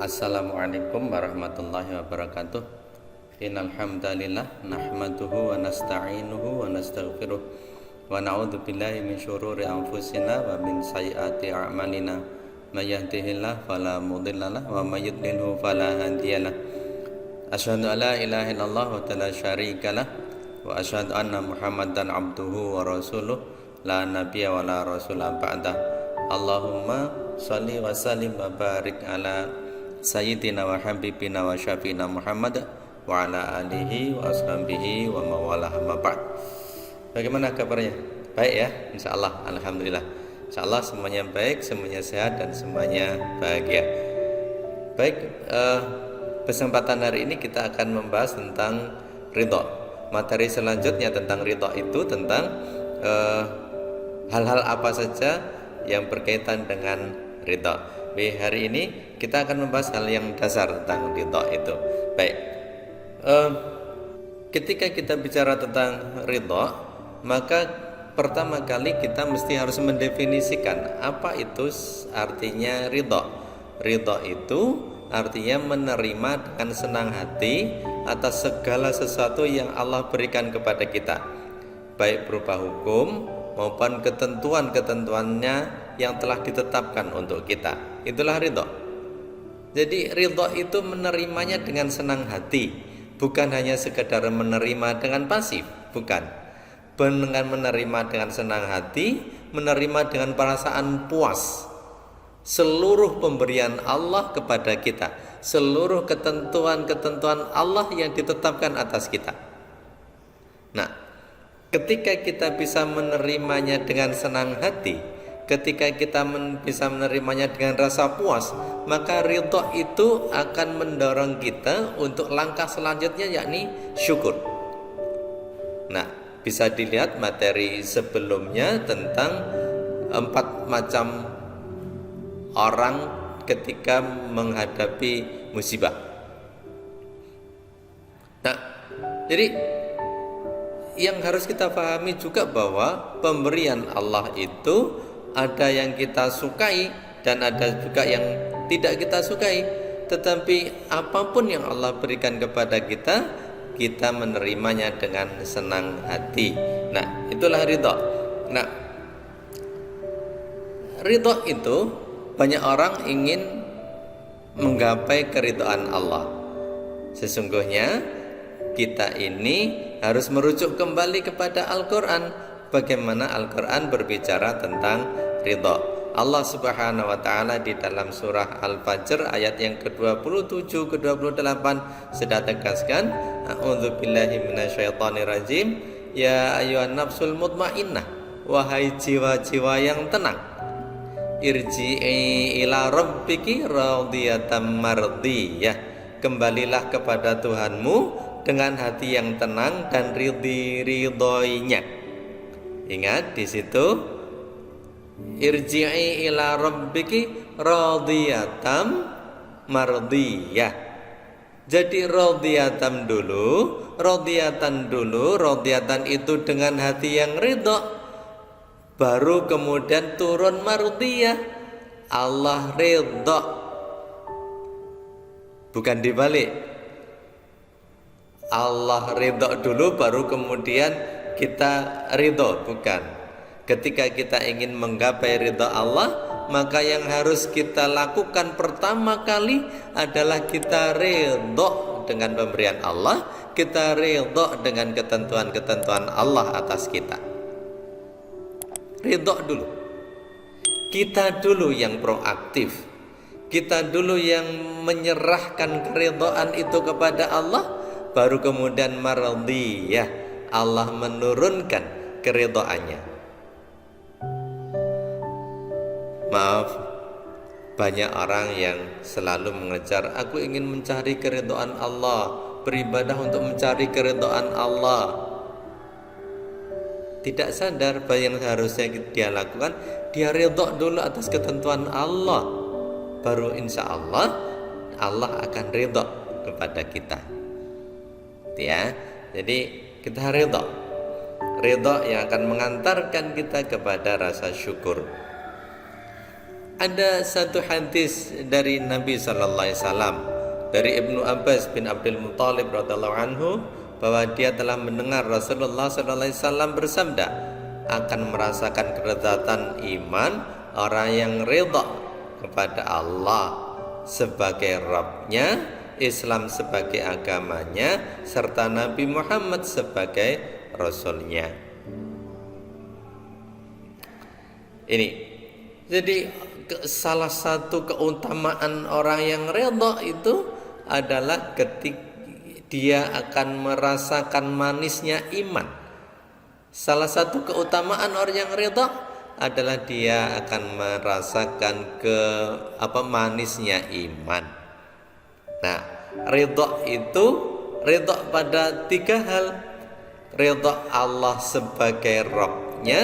Assalamualaikum warahmatullahi wabarakatuh. Innal hamdalillah nahmaduhu wa nasta'inuhu wa nastaghfiruh wa na'udzu billahi min syururi anfusina wa min sayyiati a'malina. May yahdihillahu fala mudhillalah wa may yudlilhu fala hadiyalah. Asyhadu an la ilaha illallah wa la syarikalah wa asyhadu anna Muhammadan abduhu wa rasuluh la nabiyya wa la rasula ba'dah. Allahumma shalli wa sallim wa barik ala Sayyidina wa habibina wa syafiina Muhammad wa ala alihi wa ashabihi wa mawalah ma ba'd. Bagaimana kabarnya? Baik ya? Insyaallah, alhamdulillah. Insyaallah semuanya baik, semuanya sehat dan semuanya bahagia. Baik, kesempatan hari ini kita akan membahas tentang ridha. Materi selanjutnya tentang ridha itu tentang hal-hal apa saja yang berkaitan dengan ridha. Hari ini kita akan membahas hal yang dasar tentang ridha itu. Baik, ketika kita bicara tentang ridha, maka pertama kali kita mesti harus mendefinisikan apa itu artinya ridha. Ridha itu artinya menerima dengan senang hati atas segala sesuatu yang Allah berikan kepada kita, baik berupa hukum maupun ketentuan-ketentuannya yang telah ditetapkan untuk kita. Itulah ridha. Jadi ridha itu menerimanya dengan senang hati, bukan hanya sekedar menerima dengan pasif, bukan. Dengan menerima dengan senang hati, menerima dengan perasaan puas seluruh pemberian Allah kepada kita, seluruh ketentuan-ketentuan Allah yang ditetapkan atas kita. Nah, ketika kita bisa menerimanya dengan senang hati, ketika kita bisa menerimanya dengan rasa puas, maka ridha itu akan mendorong kita untuk langkah selanjutnya, yakni syukur. Nah, bisa dilihat materi sebelumnya tentang 4 macam orang ketika menghadapi musibah. Nah, jadi yang harus kita pahami juga bahwa pemberian Allah itu ada yang kita sukai dan ada juga yang tidak kita sukai. Tetapi apapun yang Allah berikan kepada kita, kita menerimanya dengan senang hati. Nah, itulah ridha. Nah, ridha itu banyak orang ingin menggapai keridhaan Allah. Sesungguhnya kita ini harus merujuk kembali kepada Al-Quran. Bagaimana Al-Quran berbicara tentang ridha. Allah Subhanahu wa ta'ala di dalam surah Al-Fajr ayat yang ke-27 ke-28 sudah tegaskan, a'udzubillahi minasyaitonirrajim, ya ayyuhan nafsul mutmainnah, wahai jiwa-jiwa yang tenang, irji'i ila rabbiki radiyatan mardiyah, kembalilah kepada Tuhanmu dengan hati yang tenang dan ridhoinya. Ingat di situ, irji'i ila rabbiki radiyatan mardiyah. Jadi radiyatan dulu, radiyatan itu dengan hati yang ridha, baru kemudian turun mardiyah, Allah ridha. Bukan dibalik, Allah ridha dulu baru kemudian kita ridha, bukan. Ketika kita ingin menggapai ridha Allah, maka yang harus kita lakukan pertama kali adalah kita ridha dengan pemberian Allah, kita ridha dengan ketentuan-ketentuan Allah atas kita. Ridha dulu. Kita dulu yang proaktif, kita dulu yang menyerahkan keridhaan itu kepada Allah, baru kemudian mardiyah, Allah menurunkan keridhaannya. Maaf, banyak orang yang selalu mengejar, aku ingin mencari keridhaan Allah, beribadah untuk mencari keridhaan Allah. Tidak sadar bahwa yang harusnya dia lakukan, dia ridha dulu atas ketentuan Allah, baru insya Allah Allah akan ridha kepada kita. Ya, jadi kita ridha. ridha yang akan mengantarkan kita kepada rasa syukur. Ada satu hadis dari Nabi sallallahu alaihi wasallam dari Ibnu Abbas bin Abdul Muthalib radhiyallahu anhu bahwa dia telah mendengar Rasulullah sallallahu alaihi wasallam bersabda, akan merasakan kelezatan iman orang yang ridha kepada Allah sebagai Rabb-nya, Islam sebagai agamanya, serta Nabi Muhammad sebagai Rasul-Nya. Ini jadi salah satu keutamaan orang yang ridha itu adalah ketika dia akan merasakan manisnya iman. Salah satu keutamaan orang yang ridha adalah dia akan merasakan manisnya iman. Nah, ridha itu ridha pada 3 hal. Ridha Allah sebagai Rabb-nya,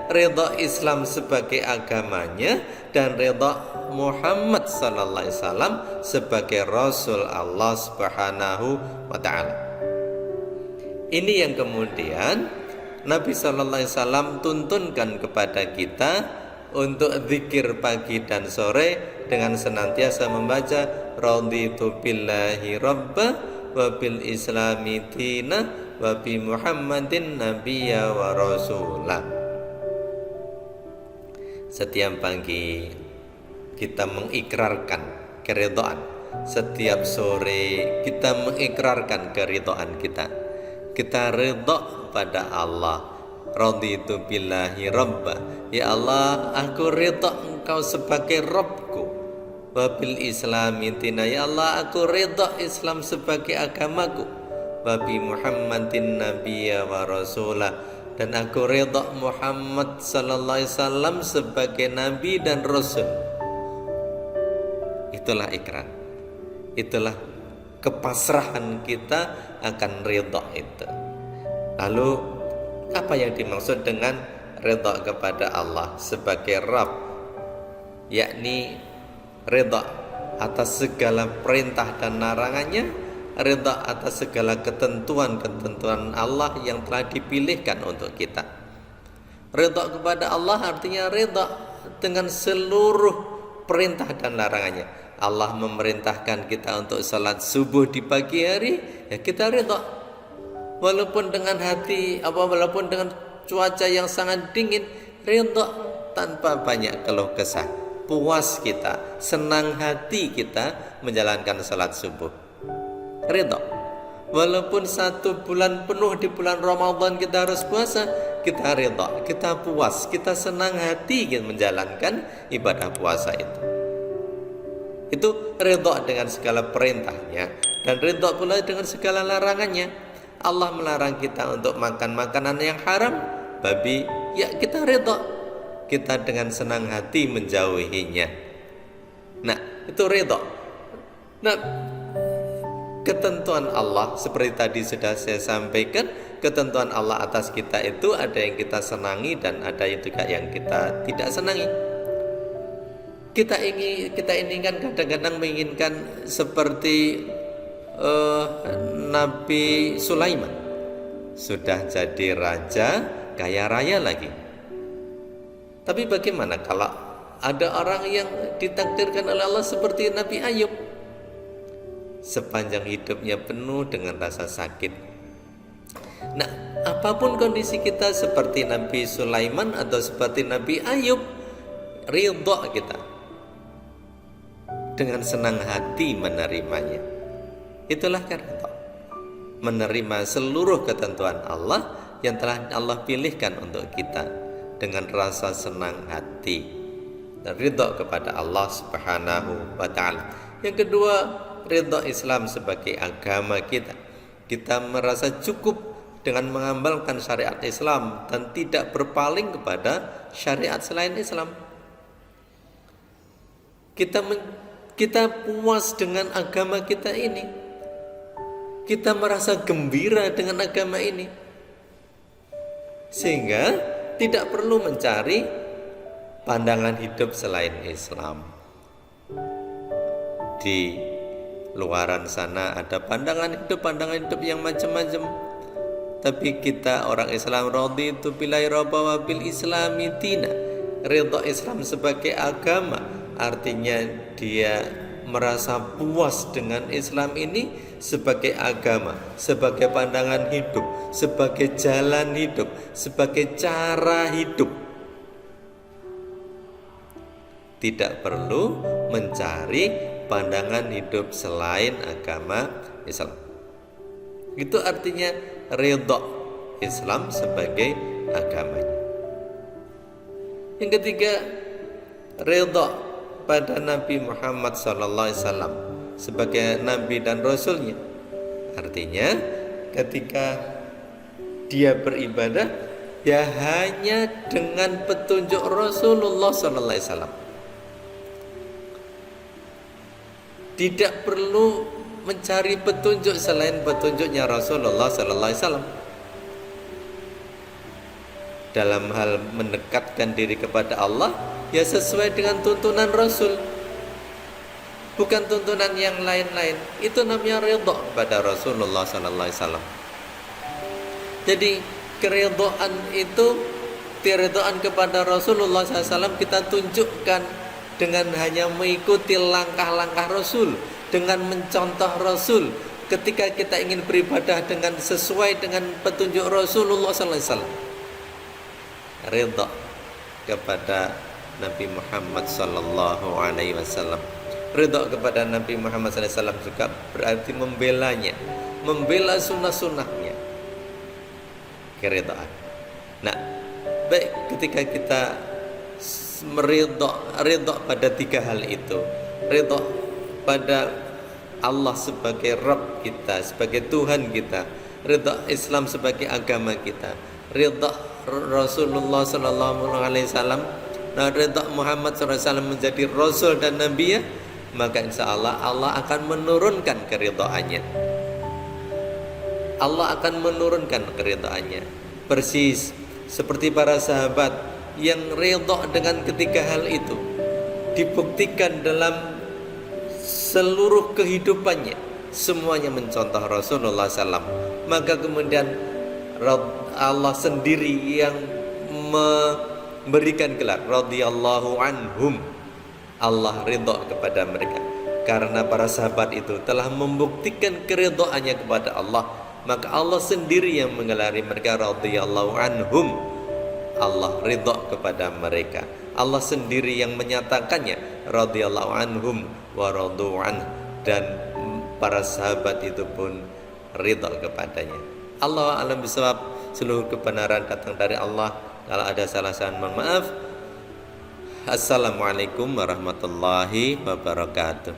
ridha Islam sebagai agamanya, dan ridha Muhammad sallallahu alaihi wasallam sebagai Rasul Allah Subhanahu wa taala. Ini yang kemudian Nabi sallallahu alaihi wasallam tuntunkan kepada kita untuk zikir pagi dan sore dengan senantiasa membaca raditu billahi rabba wa bil islami dina wa bi Muhammadin nabiyya wa rasulah. Setiap pagi kita mengikrarkan keridhaan, setiap sore kita mengikrarkan keridhaan kita. Kita ridha pada Allah. Raditu billahi rabba, ya Allah, aku ridha Engkau sebagai Rabbku. Wabil islami dina, ya Allah, aku ridha Islam sebagai agamaku. Wabi Muhammadin nabiyya wa rasulah, dan aku ridha Muhammad sallallahu alaihi wasallam sebagai nabi dan rasul. Itulah ikrar. Itulah kepasrahan kita akan ridha itu. Lalu apa yang dimaksud dengan ridha kepada Allah sebagai Rabb? Yakni ridha atas segala perintah dan larangannya, ridha atas segala ketentuan-ketentuan Allah yang telah dipilihkan untuk kita. Ridha kepada Allah artinya ridha dengan seluruh perintah dan larangannya. Allah memerintahkan kita untuk salat subuh di pagi hari, ya kita ridha. Walaupun dengan walaupun dengan cuaca yang sangat dingin, ridha tanpa banyak keluh kesah. Puas kita, senang hati kita menjalankan salat subuh. Ridha. Walaupun 1 bulan penuh di bulan Ramadan kita harus puasa, kita ridha, kita puas, kita senang hati menjalankan ibadah puasa itu. Itu ridha dengan segala perintahnya, dan ridha pula dengan segala larangannya. Allah melarang kita untuk makan makanan yang haram, babi, ya kita ridha, kita dengan senang hati menjauhinya. Nah, itu ridha. Nah, ketentuan Allah seperti tadi sudah saya sampaikan, ketentuan Allah atas kita itu ada yang kita senangi dan ada juga yang kita tidak senangi. Kita inginkan, kadang-kadang menginginkan seperti Nabi Sulaiman, sudah jadi raja, kaya raya lagi. Tapi bagaimana kalau ada orang yang ditakdirkan oleh Allah seperti Nabi Ayub, sepanjang hidupnya penuh dengan rasa sakit. Nah, apapun kondisi kita seperti Nabi Sulaiman atau seperti Nabi Ayub, ridha kita dengan senang hati menerimanya. Itulah ridha, menerima seluruh ketentuan Allah yang telah Allah pilihkan untuk kita dengan rasa senang hati dan ridha kepada Allah Subhanahu wa taala. Yang kedua, ridha Islam sebagai agama kita. Kita merasa cukup dengan mengamalkan syariat Islam dan tidak berpaling kepada syariat selain Islam. Kita puas dengan agama kita ini. Kita merasa gembira dengan agama ini. Sehingga tidak perlu mencari pandangan hidup selain Islam. Di luaran sana ada pandangan hidup yang macam-macam. Tapi kita orang Islam, raditu billahi rabba wa bil islami dina. Ridha Islam sebagai agama artinya dia merasa puas dengan Islam ini sebagai agama, sebagai pandangan hidup, sebagai jalan hidup, sebagai cara hidup. Tidak perlu mencari pandangan hidup selain agama Islam. Itu artinya ridha Islam sebagai agamanya. Yang ketiga, ridha pada Nabi Muhammad SAW sebagai Nabi dan Rasulnya. Artinya ketika dia beribadah ya hanya dengan petunjuk Rasulullah SAW. Tidak perlu mencari petunjuk selain petunjuknya Rasulullah SAW. Dalam hal mendekatkan diri kepada Allah, ya sesuai dengan tuntunan Rasul, bukan tuntunan yang lain-lain. Itu namanya ridha pada Rasulullah SAW. Jadi keridhaan itu, keridhaan kepada Rasulullah SAW kita tunjukkan dengan hanya mengikuti langkah-langkah Rasul, dengan mencontoh Rasul. Ketika kita ingin beribadah dengan sesuai dengan petunjuk Rasulullah SAW, ridha kepada Nabi Muhammad SAW. Ridha kepada Nabi Muhammad SAW juga berarti membelanya, membela sunnah-sunnahnya. Keridhaan. Nah, baik ketika kita ridha pada tiga hal itu, ridha pada Allah sebagai Rabb kita, sebagai Tuhan kita, ridha Islam sebagai agama kita, ridha Rasulullah SAW, dan ridha Muhammad SAW menjadi Rasul dan Nabi, ya, maka insya Allah Allah akan menurunkan keridhaannya. Allah akan menurunkan keridhaannya. Persis seperti para sahabat yang ridha dengan ketiga hal itu, dibuktikan dalam seluruh kehidupannya, semuanya mencontoh Rasulullah SAW. Maka kemudian Allah sendiri yang memberikan gelar radhiyallahu anhum. Allah ridha kepada mereka karena para sahabat itu telah membuktikan keridhaannya kepada Allah. Maka Allah sendiri yang menggelari mereka radhiyallahu anhum. Allah ridha kepada mereka. Allah sendiri yang menyatakannya radhiyallahu anhum wa radu an, dan para sahabat itu pun ridha kepadanya. Allah alam bisawab. Seluruh kebenaran datang dari Allah. Kalau ada salah mohon maaf. Assalamualaikum warahmatullahi wabarakatuh.